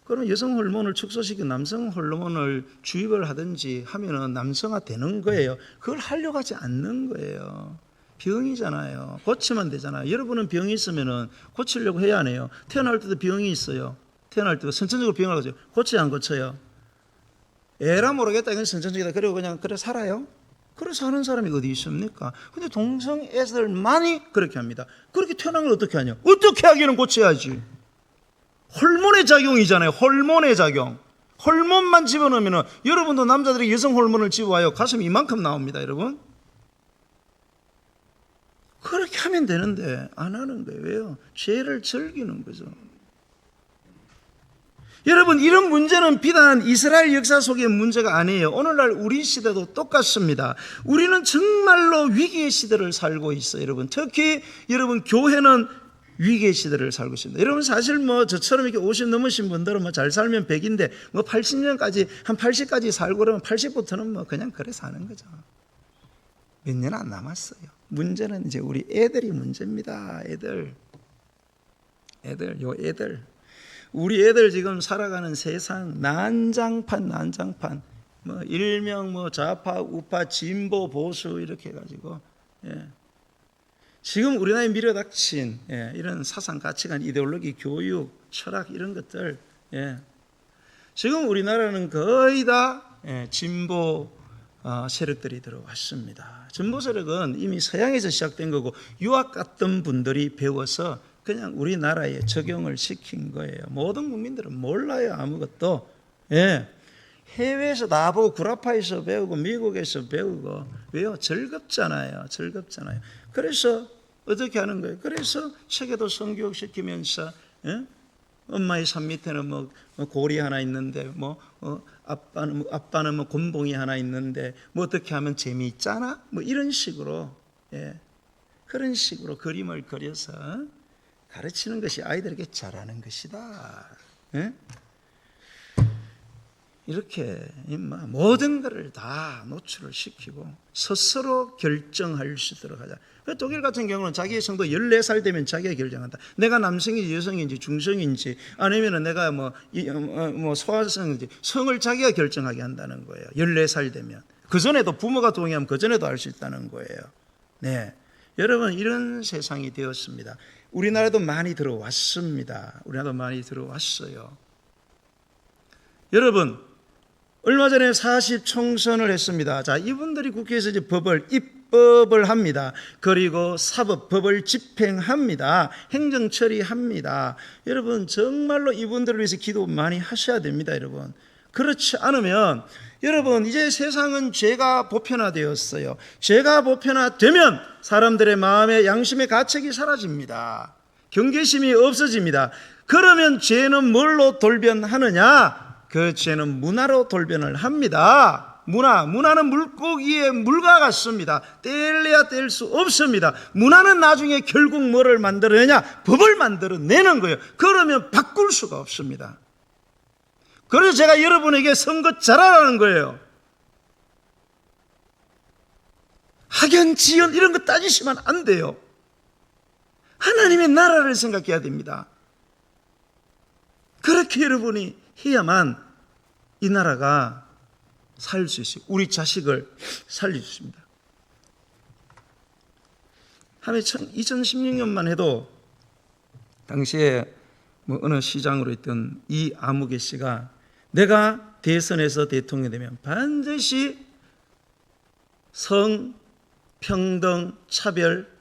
그럼 여성 호르몬을 축소시키고 남성 호르몬을 주입을 하든지 하면은 남성화 되는 거예요. 그걸 하려고 하지 않는 거예요. 병이잖아요. 고치면 되잖아요. 여러분은 병이 있으면은 고치려고 해야 안 해요. 태어날 때도 병이 있어요. 태어날 때도 선천적으로 병을 가지고 고쳐야 안 고쳐요. 에라 모르겠다. 이건 선천적이다. 그리고 그냥 그래 살아요. 그래 사는 사람이 어디 있습니까? 근데 동성 애들만이 그렇게 합니다. 그렇게 태어난 걸 어떻게 하냐? 어떻게 하기는 고쳐야지. 호르몬의 작용이잖아요. 호르몬의 작용. 호르몬만 집어넣으면은 여러분도 남자들이 여성 호르몬을 집어와요. 가슴이 이만큼 나옵니다, 여러분. 그렇게 하면 되는데 안 하는 거예요. 왜요? 죄를 즐기는 거죠. 여러분 이런 문제는 비단 이스라엘 역사 속의 문제가 아니에요. 오늘날 우리 시대도 똑같습니다. 우리는 정말로 위기의 시대를 살고 있어요. 여러분 특히 여러분 교회는 위기의 시대를 살고 있습니다. 여러분 사실 뭐 저처럼 이렇게 50 넘으신 분들은 뭐 잘 살면 100인데 뭐 80년까지 한 80까지 살고 그러면 80부터는 뭐 그냥 그래 사는 거죠. 몇 년 안 남았어요. 문제는 이제 우리 애들이 문제입니다. 애들. 우리 애들 지금 살아가는 세상 난장판. 뭐 일명 뭐 좌파, 우파, 진보, 보수 이렇게 해가지고 지금 우리나라에 밀어닥친 이런 사상, 가치관, 이데올로기, 교육, 철학 이런 것들 지금 우리나라는 거의 다 진보 세력들이 들어왔습니다. 진보 세력은 이미 서양에서 시작된 거고 유학 갔던 분들이 배워서 그냥 우리나라에 적용을 시킨 거예요. 모든 국민들은 몰라요. 아무것도. 해외에서 나보고 구라파에서 배우고 미국에서 배우고 왜요? 즐겁잖아요. 그래서 어떻게 하는 거예요? 그래서 책에도 성교육 시키면서 엄마의 산 밑에는 뭐 고리 하나 있는데 아빠는 뭐 곤봉이 하나 있는데 뭐 어떻게 하면 재미있잖아? 뭐 이런 식으로 그런 식으로 그림을 그려서 가르치는 것이 아이들에게 잘하는 것이다. 이렇게 모든 것을 다 노출을 시키고 스스로 결정할 수 있도록 하자. 독일 같은 경우는 자기의 성도 14살 되면 자기가 결정한다. 내가 남성인지 여성인지 중성인지 아니면 내가 뭐 소아성인지 성을 자기가 결정하게 한다는 거예요. 14살 되면. 그전에도 부모가 동의하면 그전에도 할 수 있다는 거예요. 여러분 이런 세상이 되었습니다. 우리나라도 많이 들어왔습니다. 우리나라도 많이 들어왔어요. 여러분 얼마 전에 40 총선을 했습니다. 자, 이분들이 국회에서 이제 입법을 합니다. 그리고 사법법을 집행합니다. 행정 처리합니다. 여러분 정말로 이분들을 위해서 기도 많이 하셔야 됩니다, 여러분. 그렇지 않으면 여러분 이제 세상은 죄가 보편화되었어요. 죄가 보편화되면 사람들의 마음에 양심의 가책이 사라집니다. 경계심이 없어집니다. 그러면 죄는 뭘로 돌변하느냐? 그 죄는 문화로 돌변을 합니다. 문화는 물고기의 물과 같습니다. 떼려야 뗄 수 없습니다. 문화는 나중에 결국 뭐를 만들어내냐? 법을 만들어내는 거예요. 그러면 바꿀 수가 없습니다. 그래서 제가 여러분에게 선거 잘하라는 거예요. 학연, 지연 이런 거 따지시면 안 돼요. 하나님의 나라를 생각해야 됩니다. 그렇게 여러분이 해야만 이 나라가 살 수 있어요. 우리 자식을 살릴 수 있습니다. 2016년만 해도 당시에 어느 시장으로 있던 이 아무개 씨가 내가 대선에서 대통령이 되면 반드시 성평등 차별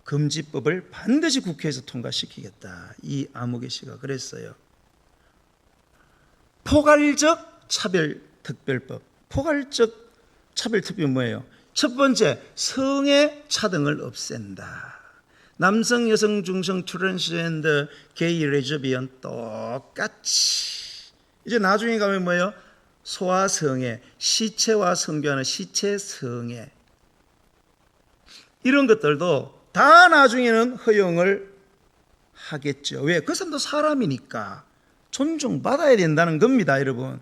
금지법을 반드시 국회에서 통과시키겠다. 이 아무개 씨가 그랬어요. 포괄적 차별특별법. 포괄적 차별특별이 뭐예요? 첫 번째, 성의 차등을 없앤다. 남성, 여성, 중성, 트랜스젠더, 게이, 레즈비언 똑같이. 이제 나중에 가면 뭐예요? 소와 성애, 시체와 성교하는 시체 성애. 이런 것들도 다 나중에는 허용을 하겠죠. 왜? 그 사람도 사람이니까 존중받아야 된다는 겁니다, 여러분.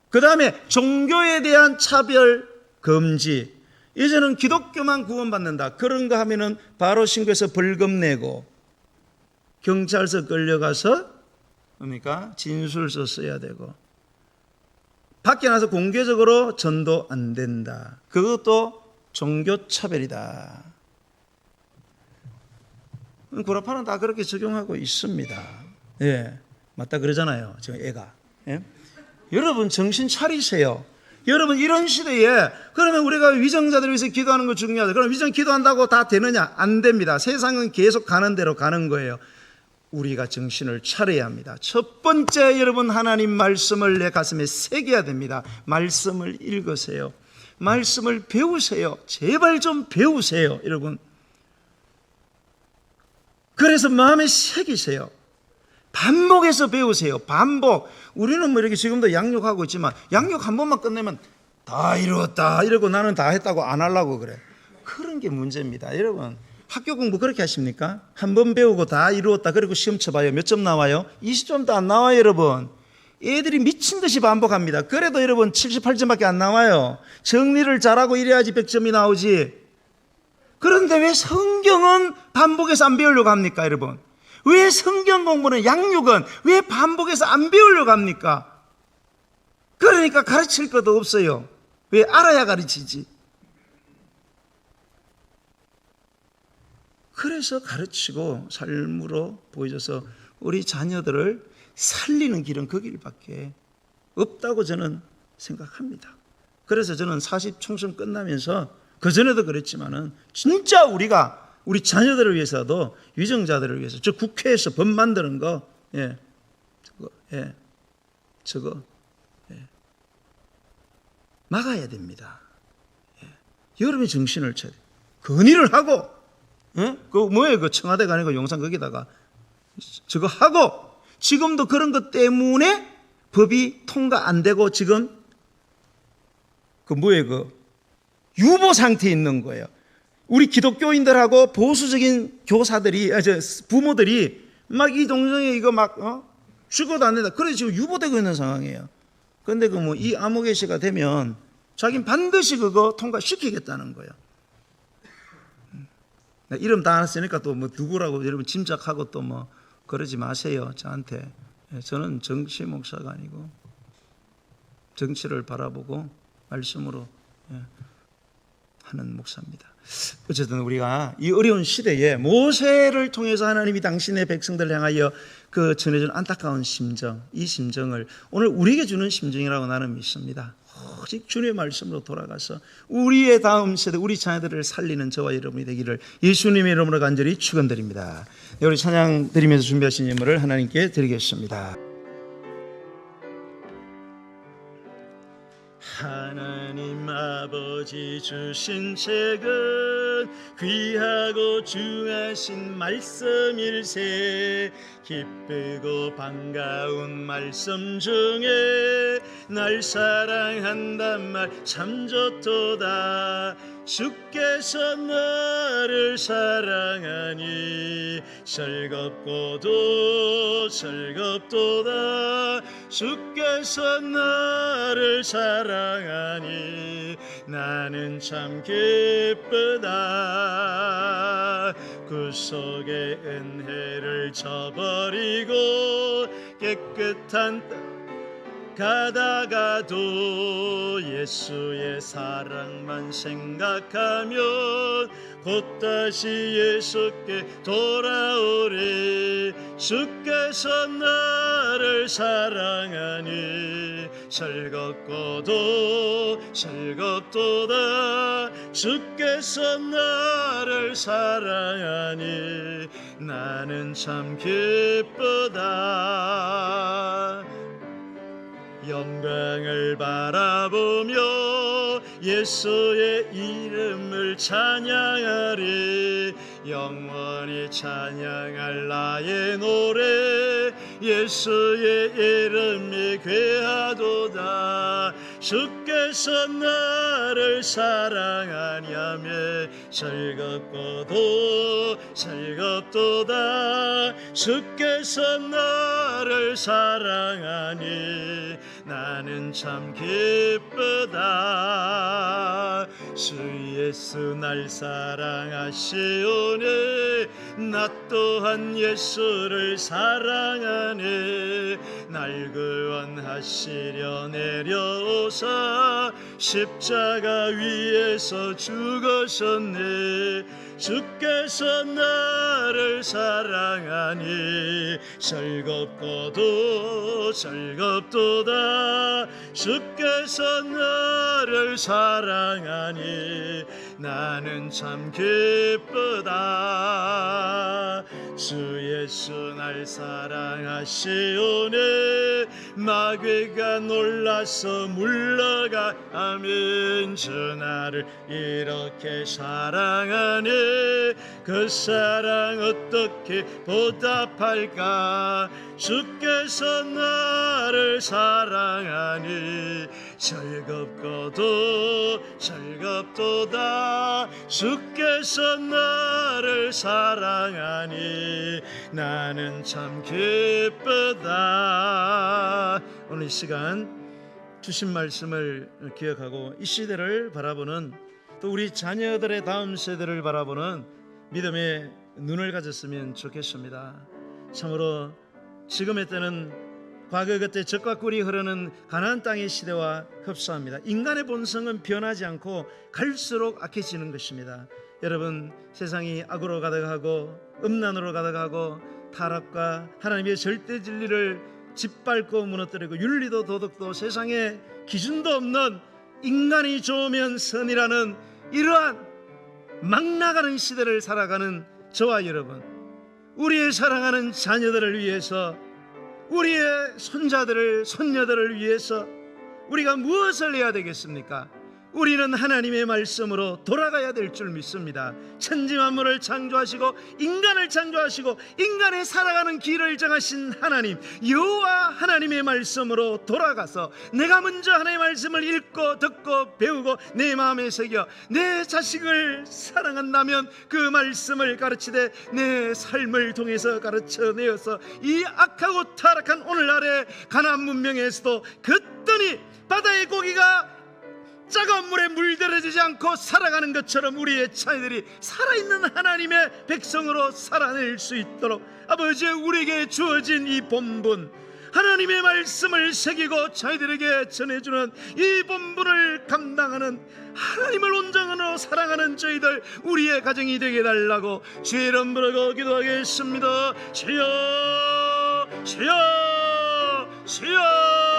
그 다음에 종교에 대한 차별 금지. 이제는 기독교만 구원받는다. 그런 거 하면은 바로 신고해서 벌금 내고 경찰서 끌려가서 뭡니까? 진술서 써야 되고 밖에 나서 공개적으로 전도 안 된다. 그것도 종교 차별이다. 구라파는 다 그렇게 적용하고 있습니다. 예, 맞다 그러잖아요. 저 애가. 예? 여러분 정신 차리세요. 여러분 이런 시대에 그러면 우리가 위정자들을 위해서 기도하는 거 중요하다. 그럼 위정 기도한다고 다 되느냐? 안 됩니다. 세상은 계속 가는 대로 가는 거예요. 우리가 정신을 차려야 합니다. 첫 번째, 여러분 하나님 말씀을 내 가슴에 새겨야 됩니다. 말씀을 읽으세요. 말씀을 배우세요. 제발 좀 배우세요, 여러분. 그래서 마음에 새기세요. 반복해서 배우세요. 반복. 우리는 뭐 이렇게 지금도 양육하고 있지만 양육 한 번만 끝내면 다 이루었다 이러고 나는 다 했다고 안 하려고 그래. 그런 게 문제입니다. 여러분 학교 공부 그렇게 하십니까? 한 번 배우고 다 이루었다 그리고 시험 쳐봐요. 몇 점 나와요? 20점도 안 나와요, 여러분. 애들이 미친 듯이 반복합니다. 그래도 여러분 78점밖에 안 나와요. 정리를 잘하고 이래야지 100점이 나오지. 그런데 왜 성경은 반복해서 안 배우려고 합니까, 여러분? 왜 성경 공부는 양육은 왜 반복해서 안 배우려고 합니까? 그러니까 가르칠 것도 없어요. 왜? 알아야 가르치지. 그래서 가르치고 삶으로 보여줘서 우리 자녀들을 살리는 길은 그 길밖에 없다고 저는 생각합니다. 그래서 저는 40 총선 끝나면서 그전에도 그랬지만은 진짜 우리가 우리 자녀들을 위해서도 위정자들을 위해서 저 국회에서 법 만드는 거 저거 막아야 됩니다. 여러분이 정신을 차려 건의를 하고 그 뭐예요? 그 청와대가 아니고 용산 거기다가 저거 하고 지금도 그런 것 때문에 법이 통과 안 되고 지금 그 뭐예요? 그 유보 상태에 있는 거예요. 우리 기독교인들하고 보수적인 교사들이, 부모들이 막 이 동성애 이거 막, 죽어도 안 된다. 그래서 지금 유보되고 있는 상황이에요. 그런데 그 뭐 이 아무개 씨가 되면 자기는 반드시 그거 통과시키겠다는 거예요. 이름 다 알았으니까 또 뭐 누구라고 여러분 짐작하고 또 뭐 그러지 마세요. 저한테. 저는 정치 목사가 아니고 정치를 바라보고 말씀으로 하는 목사입니다. 어쨌든 우리가 이 어려운 시대에 모세를 통해서 하나님이 당신의 백성들을 향하여 그 전해준 안타까운 심정, 이 심정을 오늘 우리에게 주는 심정이라고 나는 믿습니다. 오직 주님의 말씀으로 돌아가서 우리의 다음 세대, 우리 자녀들을 살리는 저와 여러분이 되기를 예수님의 이름으로 간절히 축원드립니다. 우리 찬양 드리면서 준비하신 예물을 하나님께 드리겠습니다. 하나님 아버지 주신 책은 귀하고 중하신 말씀일세. 기쁘고 반가운 말씀 중에 날 사랑한단 말 참 좋도다. 주께서 나를 사랑하니 즐겁고도 즐겁도다. 주께서 나를 사랑하니 나는 참 기쁘다. 구속의 은혜를 저버리고 깨끗한 가다가도 예수의 사랑만 생각하면 곧 다시 예수께 돌아오리. 주께서 나를 사랑하니 즐겁고도 즐겁도다. 주께서 나를 사랑하니 나는 참 기쁘다. 영광을 바라보며 예수의 이름을 찬양하리. 영원히 찬양할 나의 노래 예수의 이름이 귀하도다. 주께서 나를 사랑하냐며 즐겁고도 즐겁도다. 주께서 나를 사랑하니 나는 참 기쁘다. 주 예수 날 사랑하시오니 나 또한 예수를 사랑하네. 날 구원하시려 내려오사 십자가 위에서 죽으셨네. 주께서 나를 사랑하니 즐겁고도 즐겁도다. 주께서 나를 사랑하니 나는 참 기쁘다. 주 예수 날 사랑하시오네. 마귀가 놀라서 물러가. 아멘. 주 나를 이렇게 사랑하네. 그 사랑 어떻게 보답할까. 주께서 나를 사랑하니 즐겁고도 즐겁도다. 주께서 나를 사랑하니 나는 참 기쁘다. 오늘 이 시간 주신 말씀을 기억하고 이 시대를 바라보는, 또 우리 자녀들의 다음 세대를 바라보는 믿음의 눈을 가졌으면 좋겠습니다. 참으로 지금의 때는 과거 그때 적과 꿀이 흐르는 가나안 땅의 시대와 흡사합니다. 인간의 본성은 변하지 않고 갈수록 악해지는 것입니다. 여러분, 세상이 악으로 가득하고 음란으로 가득하고 타락과 하나님의 절대 진리를 짓밟고 무너뜨리고 윤리도 도덕도 세상에 기준도 없는 인간이 좋으면 선이라는 이러한 막 나가는 시대를 살아가는 저와 여러분, 우리의 사랑하는 자녀들을 위해서, 우리의 손자들을 손녀들을 위해서 우리가 무엇을 해야 되겠습니까? 우리는 하나님의 말씀으로 돌아가야 될 줄 믿습니다. 천지 만물을 창조하시고 인간을 창조하시고 인간의 살아가는 길을 정하신 하나님 여호와 하나님의 말씀으로 돌아가서 내가 먼저 하나님의 말씀을 읽고 듣고 배우고 내 마음에 새겨 내 자식을 사랑한다면 그 말씀을 가르치되 내 삶을 통해서 가르쳐내어서 이 악하고 타락한 오늘날의 가나안 문명에서도 그랬더니 바다의 고기가 차가운 물에 물들어지지 않고 살아가는 것처럼 우리의 자녀들이 살아있는 하나님의 백성으로 살아낼 수 있도록 아버지 우리에게 주어진 이 본분, 하나님의 말씀을 새기고 자녀들에게 전해주는 이 본분을 감당하는 하나님을 온전으로 사랑하는 저희들 우리의 가정이 되게 해달라고 주의 이름 부르고 기도하겠습니다. 주여 주여 주여.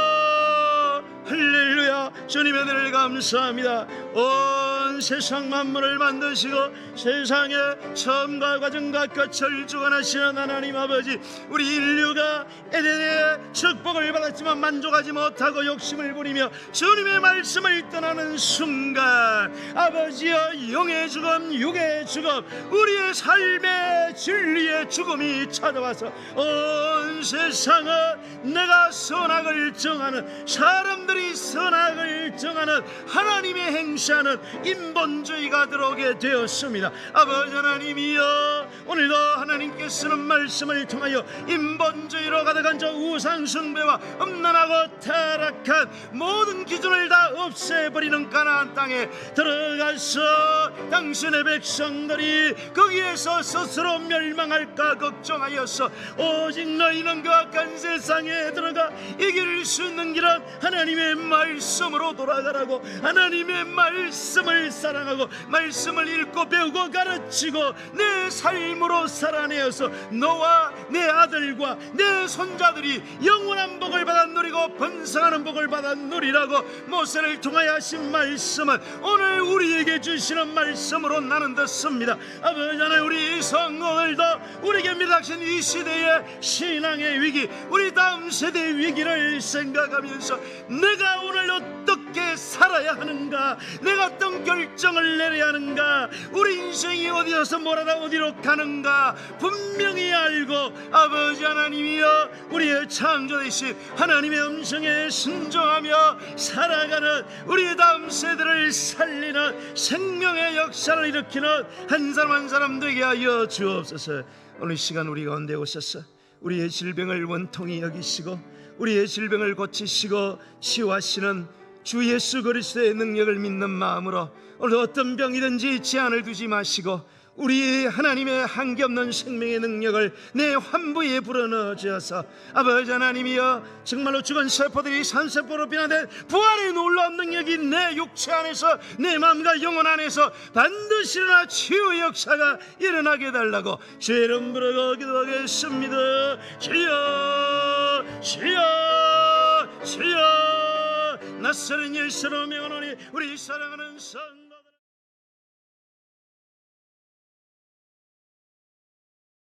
할렐루야. 주님의 은혜를 감사합니다. 온 온 세상 만물을 만드시고 세상의 처음과 과정과 끝을 주관하시는 하나님 아버지, 우리 인류가 에덴의 축복을 받았지만 만족하지 못하고 욕심을 부리며 주님의 말씀을 떠나는 순간, 아버지여, 영의 죽음, 육의 죽음, 우리의 삶의 진리의 죽음이 찾아와서 온 세상은 내가 선악을 정하는, 사람들이 선악을 정하는, 하나님의 행시하는 인본주의가 들어오게 되었습니다. 아버지 하나님이여, 오늘도 하나님께서는 말씀을 통하여 인본주의로 가득한 저 우상숭배와 음란하고 타락한 모든 기준을 다 없애버리는 가나안 땅에 들어가서 당신의 백성들이 거기에서 스스로 멸망할까 걱정하여서 오직 너희는 그 악한 세상에 들어가 이길 수 있는 길은 하나님의 말씀으로 돌아가라고, 하나님의 말씀을 사랑하고 말씀을 읽고 배우고 가르치고 내 삶으로 살아내어서 너와 내 아들과 내 손자들이 영원한 복을 받아 누리고 번성하는 복을 받아 누리라고 모세를 통하여 하신 말씀은 오늘 우리에게 주시는 말씀으로 나는 듣습니다. 아버지 하나님, 우리 성도들도 우리에게 밀락신 이 시대의 신앙의 위기, 우리 다음 세대의 위기를 생각하면서 내가 오늘 어떻게 살아야 하는가, 내가 어떤 결정을 내려야 하는가, 우리 인생이 어디서 몰아다 어디로 가는가 분명히 알고, 아버지 하나님이여, 우리의 창조되신 하나님의 음성에 순종하며 살아가는 우리의 다음 세대를 살리는 생명의 역사를 일으키는 한 사람 한 사람 되게 하여 주옵소서. 오늘 이 시간 우리 가운데 오셔서 우리의 질병을 원통히 여기시고 우리의 질병을 고치시고 치유하시는 주 예수 그리스도의 능력을 믿는 마음으로 오늘 어떤 병이든지 제한을 두지 마시고 우리 하나님의 한계없는 생명의 능력을 내 환부에 불어넣어 주어서 아버지 하나님이여, 정말로 죽은 세포들이 산세포로 변화된 부활의 놀라운 능력이 내 육체 안에서, 내 마음과 영혼 안에서 반드시 일어나 치유의 역사가 일어나게 해달라고 주의 이름 부르고 기도하겠습니다. 주여, 주여, 주여, 낯설은 예수로 명하노니 우리 사랑하는 성